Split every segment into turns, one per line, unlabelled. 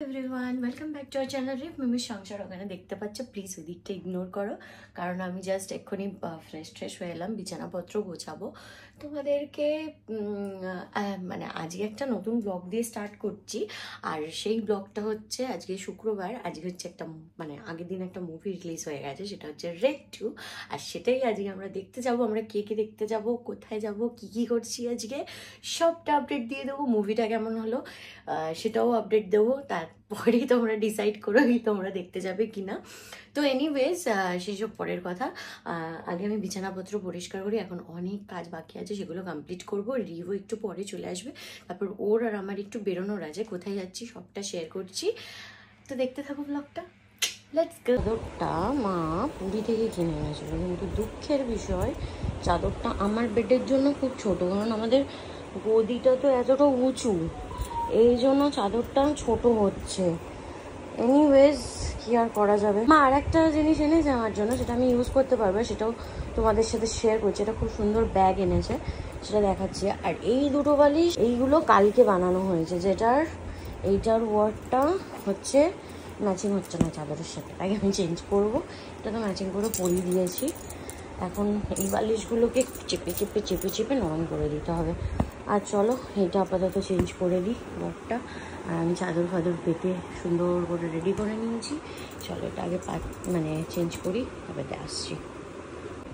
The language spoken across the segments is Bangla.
Everyone welcome back to our channel রিপ মিমির সংসার। ওখানে দেখতে পাচ্ছ, প্লিজ ওদিকটা ইগনোর করো, কারণ আমি জাস্ট এক্ষুনি ফ্রেশ হয়ে এলাম, বিছানাপত্র গোছাবো। তোমাদেরকে মানে আজকে একটা নতুন ব্লগ দিয়ে স্টার্ট করছি। আর সেই ব্লগটা হচ্ছে আজকে শুক্রবার, আজকে হচ্ছে একটা মানে আগের দিন একটা মুভি রিলিজ হয়ে গেছে, সেটা হচ্ছে রেড 2। আর সেটাই আজকে আমরা দেখতে যাব। আমরা কে কে দেখতে যাব, কোথায় যাব, কি করছি আজকে সবটা আপডেট দিয়ে দেবো। মুভিটা কেমন হলো সেটাও আপডেট দেবো। তারপরেই তোমরা ডিসাইড করো কি তোমরা দেখতে যাবে কি না। তো এনিওয়েজ সেসব পরের কথা। আগে আমি বিছানাপত্র পরিষ্কার করি, এখন অনেক কাজ বাকি আছে, সেগুলো কমপ্লিট করবো। রিভিউ একটু পরে চলে আসবে, তারপর ওর আর আমার একটু বেরোনোর আছে, কোথায় যাচ্ছি সবটা শেয়ার করছি। তো দেখতে থাকো ব্লগটা, লেটস গো। চাদরটা মা পুরী থেকে কিনে এনেছিল, কিন্তু দুঃখের বিষয় চাদরটা আমার বেডের জন্য খুব ছোট, কারণ আমাদের গদিটা তো এতটা উঁচু, এই জন্য চাদরটা ছোট হচ্ছে। এনিওয়েজ কি আর করা যাবে। মা আর একটা জিনিস এনেছে আমার জন্য, সেটা আমি ইউজ করতে পারবো, সেটাও তোমাদের সাথে শেয়ার করছি। এটা খুব সুন্দর ব্যাগ এনেছে, সেটা দেখাচ্ছি। আর এই দুটো বালিশ এইগুলো কালকে বানানো হয়েছে, এইটার ওয়ার্ডটা হচ্ছে ম্যাচিং হচ্ছে না চাদরের সাথে, তাই আমি চেঞ্জ করবো। এটা তো ম্যাচিং করে পরিয়ে দিয়েছি, এখন এই বালিশগুলোকে চেপে নরম করে দিতে হবে। আর চলো এটা আপাতত চেঞ্জ করে দিই ব্যাগটা। আর আমি চাদর ফাদর পেতে সুন্দর করে রেডি করে নিয়েছি। চলো এটা আগে মানে চেঞ্জ করি, তারপরে আসছি।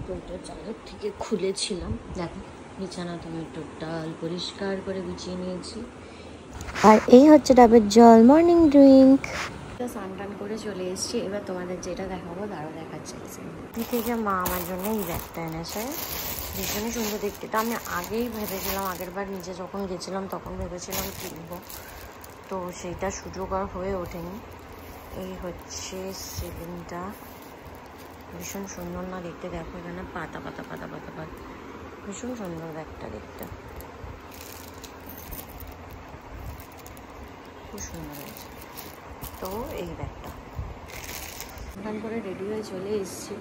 তো এটা চাদর থেকে খুলেছিলাম, দেখো বিছানা তুমি টোটাল পরিষ্কার করে গুছিয়ে নিয়েছি। আর এই হচ্ছে ডাবের জল মর্নিং ড্রিঙ্ক। স্নান টান করে চলে এসেছি, এবার তোমাদের যেটা দেখাবো তারও দেখাচ্ছে। থেকে মা আমার জন্য এই ব্যাগটা এনেছে, ভীষণই সুন্দর দেখতে। তো আমি আগেই ভেবেছিলাম, আগের বার নিজে যখন গেছিলাম তখন ভেবেছিলাম কিনবো, তো সেইটা সুযোগ আর হয়ে ওঠেনি। এই হচ্ছে সিলিংটা, ভীষণ সুন্দর না দেখতে, দেখো এখানে পাতা ভীষণ সুন্দর ব্যাগটা দেখতে, খুব সুন্দর হয়েছে। তো এই ব্যাগটা স্নান করে রেডি হয়ে চলে এসেছি,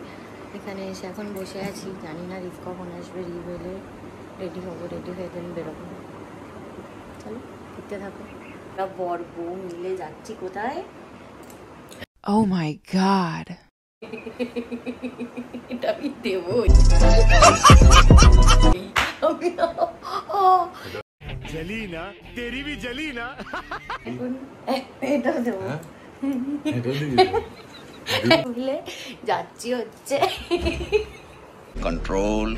এখানে এসে এখন বসে আছি। জানি না রিফ কখন আসবে, রিফ এলে রেডি হবো, রেডি হয়ে দেন বেরোবো। চলো দেখতে থাকো। আমরা বর বউ মিলে যাচ্ছি কোথায়।
Oh my god.
এটা আমি দেবো।
जली ना तेरी भी जली ना
এটা দেবো বলে যাচ্ছি হচ্ছে
কন্ট্রোল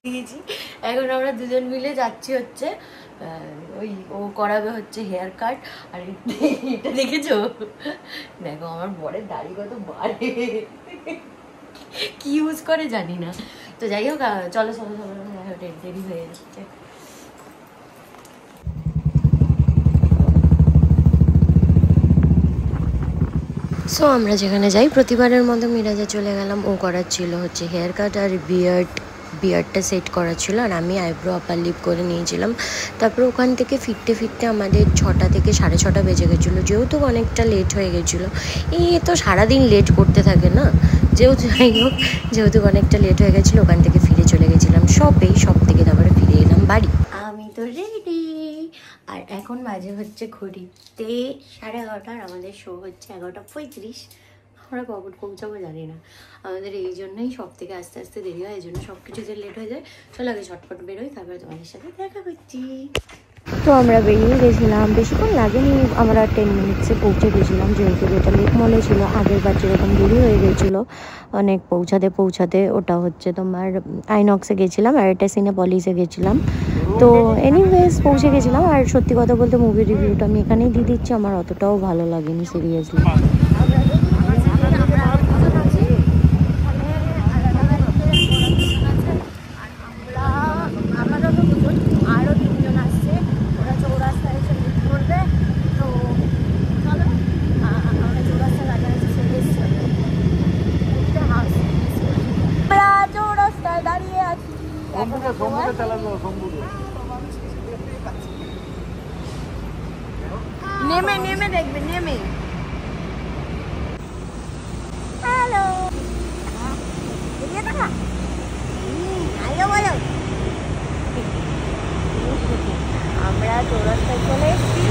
দিয়েছি। এখন আমরা দুজন মিলে যাচ্ছি হচ্ছে ওই ও করাবে হচ্ছে হেয়ার কাট। আর এটা দেখেছো, দেখো আমার বরের দাড়ি কত বাড়ে, কি ইউজ করে জানি না। তো যাই হোক, চলো দেরি হয়ে যাচ্ছে। সো আমরা যেখানে যাই প্রতিবারের মতো মিরাজে চলে গেলাম। ও করার ছিল হচ্ছে হেয়ার কাট আর বিয়ার্ডটা সেট করা ছিল, আর আমি আইব্রো আপার লিপ করে নিয়েছিলাম। তারপর ওখান থেকে ফিরতে আমাদের 6টা থেকে 6:30 বেজে গেছিলো, যেহেতু অনেকটা লেট হয়ে গেছিলো। এই তো সারাদিন লেট করতে থাকে না, যেহেতু অনেকটা লেট হয়ে গেছিলো, ওখান থেকে ফিরে চলে গেছিলাম সব থেকে তারপরে ফিরে এলাম বাড়ি। আমি তো রেডি, আর এখন বাজে হচ্ছে ঘড়িতে 11:30। আমাদের শো হচ্ছে 11:35। আমরা কখন পৌঁছাবো জানি না, আমাদের এই জন্যই সব থেকে আস্তে আস্তে দেরি হয়, এই জন্য সব কিছু যে লেট হয়ে যায়। চলো আগে ঝটপট বেরোই, তারপরে তোমাদের সাথে দেখা করছি। তো আমরা বেরিয়ে গেছিলাম, বেশিক্ষণ লাগেনি, আমরা 10 মিনিটসে পৌঁছে গেছিলাম, যেহেতু ওটা লেক মলে ছিল। আগের বার যেরকম দেরি হয়ে গেছিলো অনেক পৌঁছাতে, ওটা হচ্ছে তোমার আইনক্সে গেছিলাম, আর এটা সিনেপলিসে গেছিলাম। তো এনিওয়েজ পৌঁছে গেছিলাম। আর সত্যি কথা বলতে মুভি রিভিউটা আমি এখানেই দিয়ে দিচ্ছি, আমার অতটাও ভালো লাগেনি সিরিয়াসলি। নেমে দেখবে, নেমে হ্যালো বলো। আমরা চৌরাস্তায় চলে এসেছি।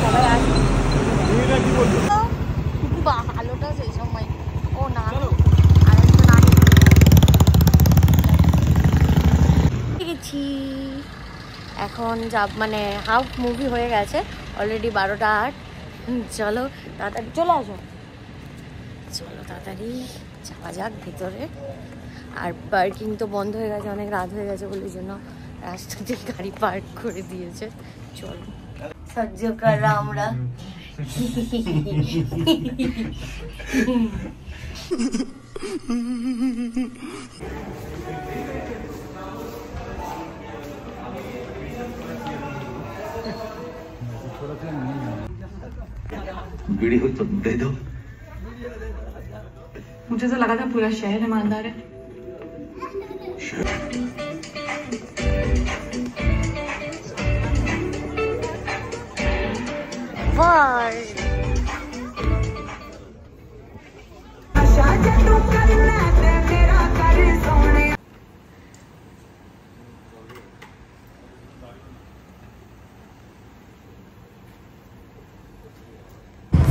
সবাই আসবে। আলোটা সেই সময় ও না আরেকজন গেছি এখন যাব, মানে হাফ মুভি হয়ে গেছে অলরেডি 12টা 8। চলো তাড়াতাড়ি চলে আসো, চলো তাড়াতাড়ি যাওয়া যাক ভেতরে। আর পার্কিং তো বন্ধ হয়ে গেছে, অনেক রাত হয়ে গেছে বলে জন্য রাস্তাতে গাড়ি পার্ক করে দিয়েছে। চলো সহ্য করা আমরা
बीड़ी हो तो दे दो।
मुझे तो लगा था पूरा शहर ईमानदार है।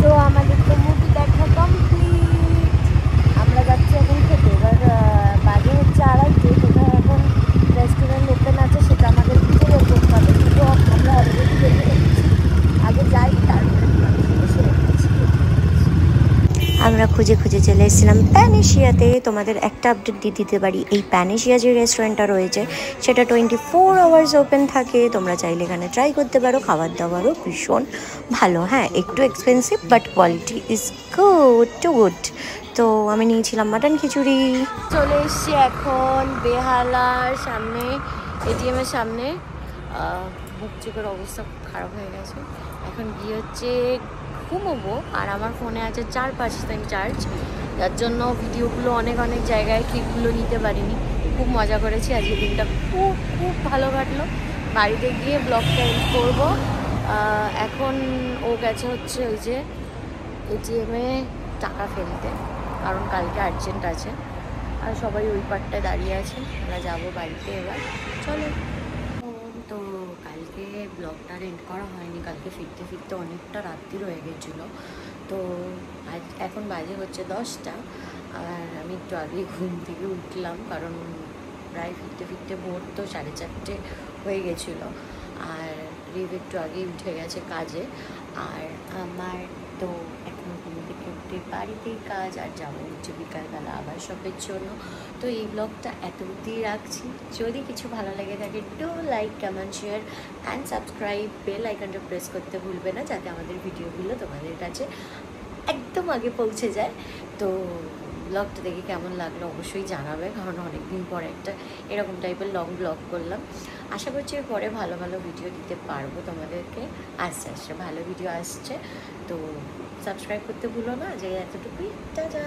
তো আমাদের তো মুভি দেখা কমপ্লিট, আমরা যাচ্ছি এখন খেতে। এবার বাজে হচ্ছে 2:30, কোথায় এখন রেস্টুরেন্ট ওপেন আছে সেটা আমাদের খুঁজে বের করতে হবে, কিন্তু আমরা অলরেডি বেরিয়ে যাচ্ছি। আগে যাই তারপরে আমরা খুঁজে খুঁজে চলে এসেছিলাম প্যানেশিয়াতে। তোমাদের একটা আপডেট দিয়ে দিতে পারি, এই প্যানেশিয়া যে রেস্টুরেন্টটা রয়েছে সেটা 24 আওয়ার্স ওপেন থাকে। তোমরা চাইলে এখানে ট্রাই করতে পারো, খাবার দাবারও ভীষণ ভালো। হ্যাঁ একটু expensive but quality is good to good. তো আমি নিয়েছিলাম মাটন খিচুড়ি। চলে এসছি এখন বেহালার সামনে, এটিএমের সামনে। বুক চোখের অবস্থা খুব খারাপ হয়ে গেছে, এখন গিয়ে হচ্ছে ঘুমোবো। আর আমার ফোনে আছে 4-5% চার্জ, যার জন্য ভিডিওগুলো অনেক জায়গায় ক্লিপগুলো নিতে পারিনি। খুব মজা করেছি আজকে, দিনটা খুব ভালো কাটলো। বাড়িতে গিয়ে ব্লগটা এডিট করবো। এখন ও গেছে হচ্ছে ওই যে এটিএমে টাকা ফেলতে, কারণ কালকে আর্জেন্ট আছে। আর সবাই ওই পার্টটায় দাঁড়িয়ে আছে, আমরা যাবো বাড়িতে এবার। চলো। তো কালকে ব্লগটা এন্ড করা হয়নি, কালকে ফিরতে অনেকটা রাত্রি হয়ে গেছিলো। তো আজ এখন বাজে হচ্ছে 10টা, আর আমি একটু আগে ঘুম থেকে উঠলাম, কারণ প্রায় ফিরতে ভোর তো 4:30 হয়ে গেছিলো। আর রিভ একটু আগেই উঠে গেছে কাজে। আর আমার তো এখন ঘুম থেকে উঠে বাড়িতেই কাজ, আর যাবো হচ্ছে বিকালবেলা আবার শপের জন্য। তো এই ব্লগটা এত অবধি রাখছি। যদি কিছু ভালো লেগে থাকে do like, comment, share and subscribe. Bell আইকনটা প্রেস করতে ভুলবে না, যাতে আমাদের ভিডিওগুলো তোমাদের কাছে একদম আগে পৌঁছে যায়। তো ব্লগটা দেখে কেমন লাগলো অবশ্যই জানাবে, কারণ অনেকদিন পরে একটা এরকম টাইপের লং ব্লগ করলাম। আশা করছি পরে ভালো ভিডিও দিতে পারবো তোমাদেরকে। আস্তে ভালো ভিডিও আসছে, তো সাবস্ক্রাইব করতে ভুলো না। যে এতটুকুই, টাটা।